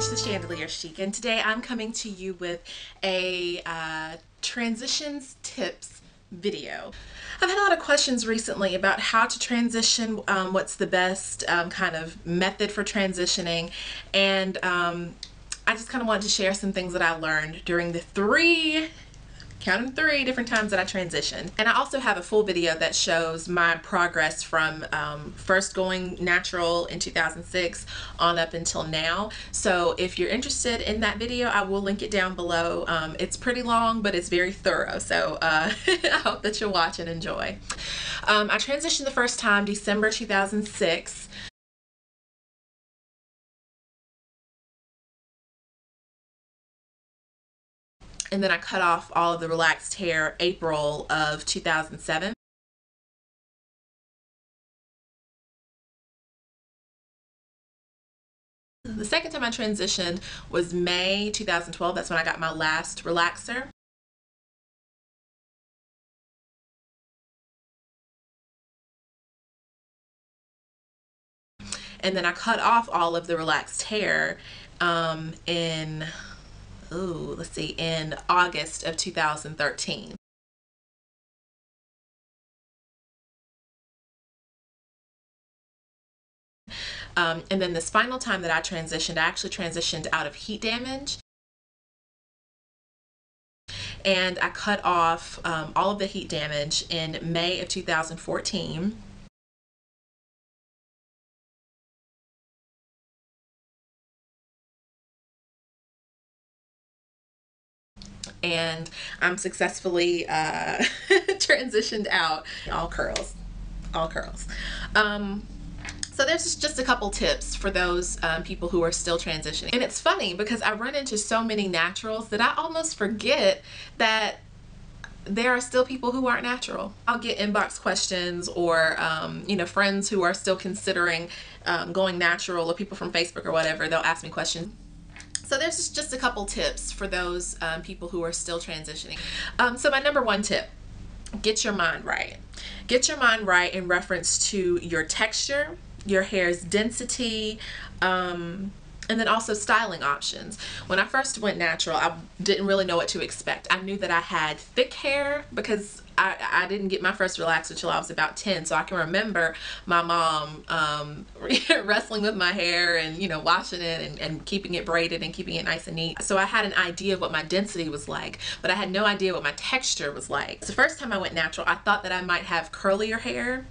it's the Chandelier Chic, and today I'm coming to you with a transitions tips video. I've had a lot of questions recently about how to transition, what's the best kind of method for transitioning, and I just kind of wanted to share some things that I learned during the three different times that I transitioned. And I also have a full video that shows my progress from first going natural in 2006 on up until now. So if you're interested in that video, I will link it down below. It's pretty long, but it's very thorough. So I hope that you'll watch and enjoy. I transitioned the first time December 2006. And then I cut off all of the relaxed hair April of 2007. The second time I transitioned was May 2012. That's when I got my last relaxer. And then I cut off all of the relaxed hair in August of 2013. And then this final time that I transitioned, I actually transitioned out of heat damage. And I cut off all of the heat damage in May of 2014. And I'm successfully transitioned out. All curls. So there's just a couple tips for those people who are still transitioning. And it's funny because I run into so many naturals that I almost forget that there are still people who aren't natural. I'll get inbox questions or you know, friends who are still considering going natural, or people from Facebook or whatever, they'll ask me questions. So there's just a couple tips for those people who are still transitioning. So my number one tip, get your mind right. Get your mind right in reference to your texture, your hair's density, and then also styling options. When I first went natural, I didn't really know what to expect. I knew that I had thick hair because I didn't get my first relaxer until I was about 10, so I can remember my mom wrestling with my hair and, you know, washing it and keeping it braided and keeping it nice and neat. So I had an idea of what my density was like, but I had no idea what my texture was like. So the first time I went natural, I thought that I might have curlier hair,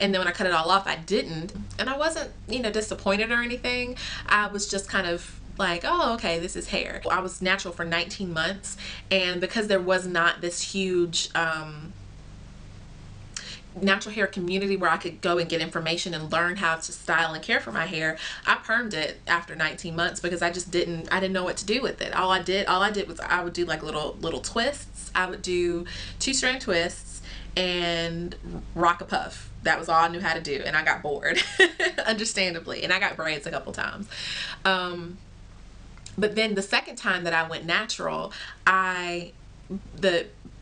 and then when I cut it all off, I didn't. And I wasn't, you know, disappointed or anything. I was just kind of like, oh, okay, this is hair. I was natural for 19 months, and because there was not this huge natural hair community where I could go and get information and learn how to style and care for my hair, I permed it after 19 months because I didn't know what to do with it. All I did was I would do like little twists. I would do 2-strand twists and rock a puff. That was all I knew how to do, and I got bored, understandably, and I got braids a couple times. But then the second time that I went natural,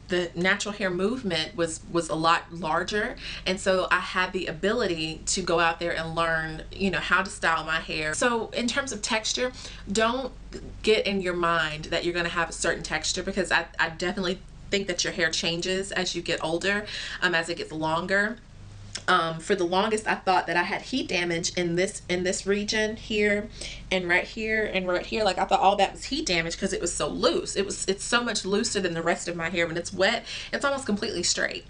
the natural hair movement was a lot larger, and so I had the ability to go out there and learn, you know, how to style my hair. So in terms of texture, don't get in your mind that you're going to have a certain texture, because I definitely think that your hair changes as you get older, as it gets longer. For the longest, I thought that I had heat damage in this region here and right here and right here. Like, I thought all that was heat damage because it was so loose. It's so much looser than the rest of my hair. When it's wet, it's almost completely straight,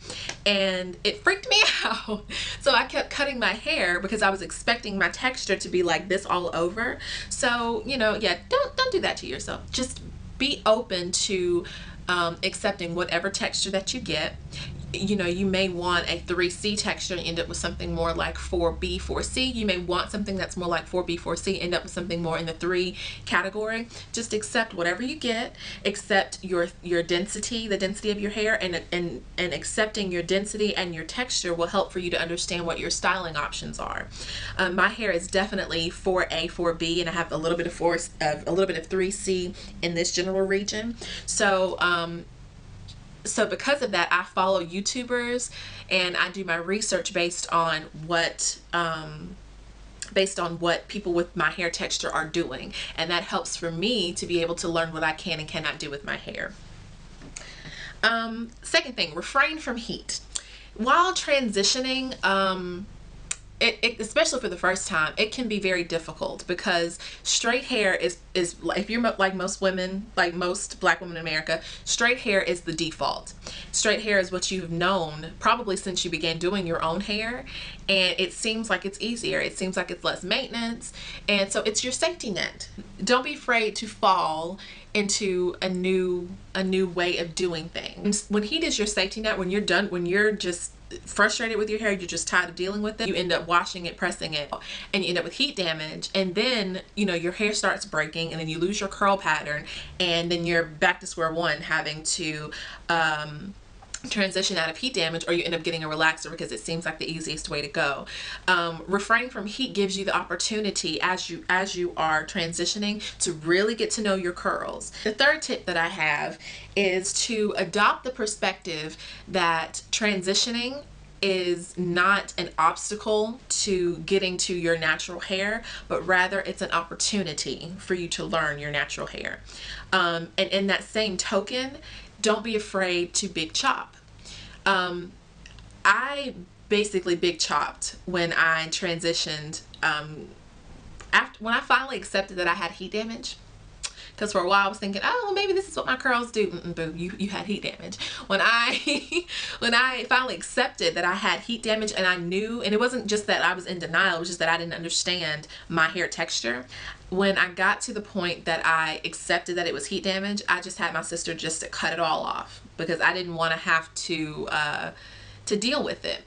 and it freaked me out. So I kept cutting my hair because I was expecting my texture to be like this all over. So, you know, yeah, don't do that to yourself. Just be open to accepting whatever texture that you get. You know, you may want a 3C texture and end up with something more like 4B, 4C. You may want something that's more like 4B, 4C, end up with something more in the 3 category. Just accept whatever you get, accept your density, the density of your hair, and accepting your density and your texture will help for you to understand what your styling options are. My hair is definitely 4A, 4B, and I have a little bit of 3C in this general region. So because of that, I follow YouTubers and I do my research based on what based on what people with my hair texture are doing. And that helps for me to be able to learn what I can and cannot do with my hair. Second thing, refrain from heat. While transitioning, especially for the first time, it can be very difficult because straight hair is if you're like most women, like most black women in America, straight hair is the default. Straight hair is what you've known probably since you began doing your own hair, and it seems like it's easier. It seems like it's less maintenance, and so it's your safety net. Don't be afraid to fall into a new way of doing things. When heat is your safety net, when you're done, when you're just frustrated with your hair, you're just tired of dealing with it, you end up washing it, pressing it, and you end up with heat damage, and then your hair starts breaking, and then you lose your curl pattern, and then you're back to square one, having to transition out of heat damage, or you end up getting a relaxer because it seems like the easiest way to go. Refraining from heat gives you the opportunity as you are transitioning to really get to know your curls. The third tip that I have is to adopt the perspective that transitioning is not an obstacle to getting to your natural hair, but rather it's an opportunity for you to learn your natural hair. And in that same token, don't be afraid to big chop. I basically big chopped when I transitioned, when I finally accepted that I had heat damage. Because for a while I was thinking, oh, well, maybe this is what my curls do. Boo, you had heat damage. When I finally accepted that I had heat damage, and I knew, and it wasn't just that I was in denial, it was just that I didn't understand my hair texture. When I got to the point that I accepted that it was heat damage, I just had my sister just to cut it all off because I didn't want to have to deal with it.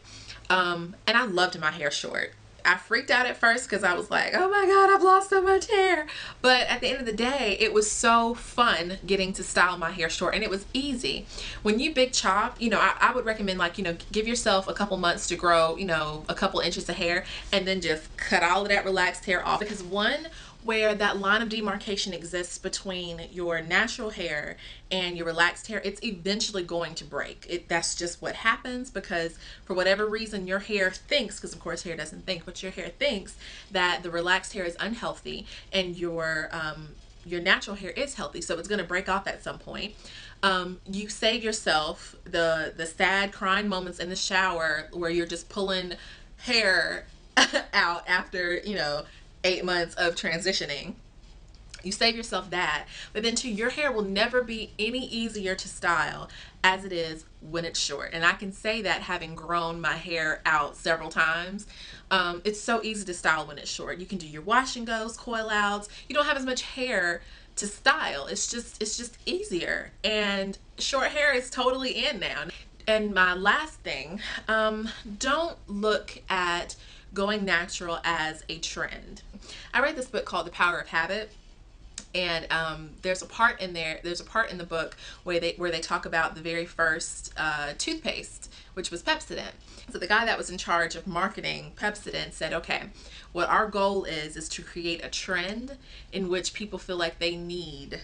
And I loved my hair short. I freaked out at first because I was like, oh my God, I've lost so much hair. But at the end of the day, it was so fun getting to style my hair short, and it was easy. When you big chop, I would recommend, like, give yourself a couple months to grow, a couple inches of hair, and then just cut all of that relaxed hair off. Because where that line of demarcation exists between your natural hair and your relaxed hair, it's eventually going to break. That's just what happens, because for whatever reason your hair thinks, because of course hair doesn't think, but your hair thinks that the relaxed hair is unhealthy and your natural hair is healthy, so it's going to break off at some point. You save yourself the sad crying moments in the shower where you're just pulling hair out after 8 months of transitioning. You save yourself that, but then too, your hair will never be any easier to style as it is when it's short. And I can say that having grown my hair out several times. It's so easy to style when it's short. You can do your wash and goes, coil outs. You don't have as much hair to style. It's just easier, and short hair is totally in now. And my last thing, don't look at going natural as a trend. I read this book called The Power of Habit, and there's a part in the book where they talk about the very first toothpaste, which was Pepsodent. So the guy that was in charge of marketing Pepsodent said, okay, what our goal is to create a trend in which people feel like they need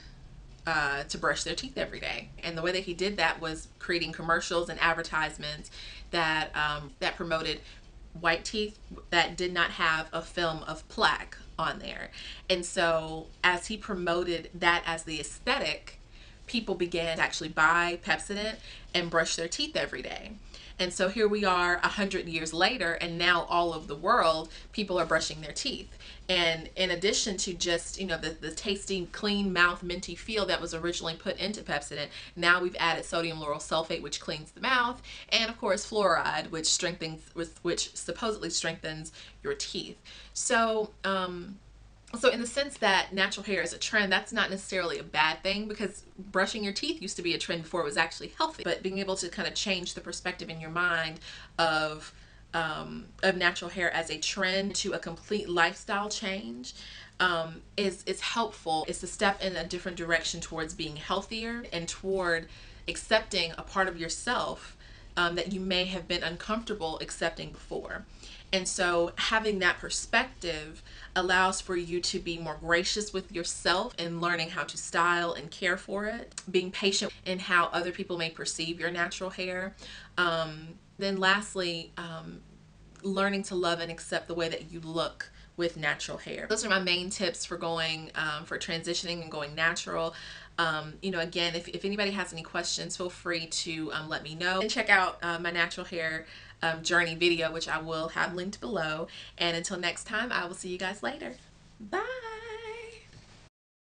to brush their teeth every day. And the way that he did that was creating commercials and advertisements that promoted white teeth that did not have a film of plaque on there. And so as he promoted that as the aesthetic, people began to actually buy Pepsodent and brush their teeth every day. And so here we are 100 years later, and now all over the world, people are brushing their teeth. And in addition to just, the tasty, clean mouth, minty feel that was originally put into Pepsodent, now we've added sodium lauryl sulfate, which cleans the mouth, and of course fluoride, which supposedly strengthens your teeth. So, so in the sense that natural hair is a trend, that's not necessarily a bad thing, because brushing your teeth used to be a trend before it was actually healthy. But being able to kind of change the perspective in your mind of natural hair as a trend to a complete lifestyle change is helpful. It's a step in a different direction towards being healthier and toward accepting a part of yourself that you may have been uncomfortable accepting before. And so having that perspective allows for you to be more gracious with yourself and learning how to style and care for it, being patient in how other people may perceive your natural hair. Then lastly, learning to love and accept the way that you look with natural hair. Those are my main tips for going for transitioning and going natural. You know, again, if anybody has any questions, feel free to let me know, and check out my natural hair journey video, which I will have linked below. And until next time, I will see you guys later. Bye.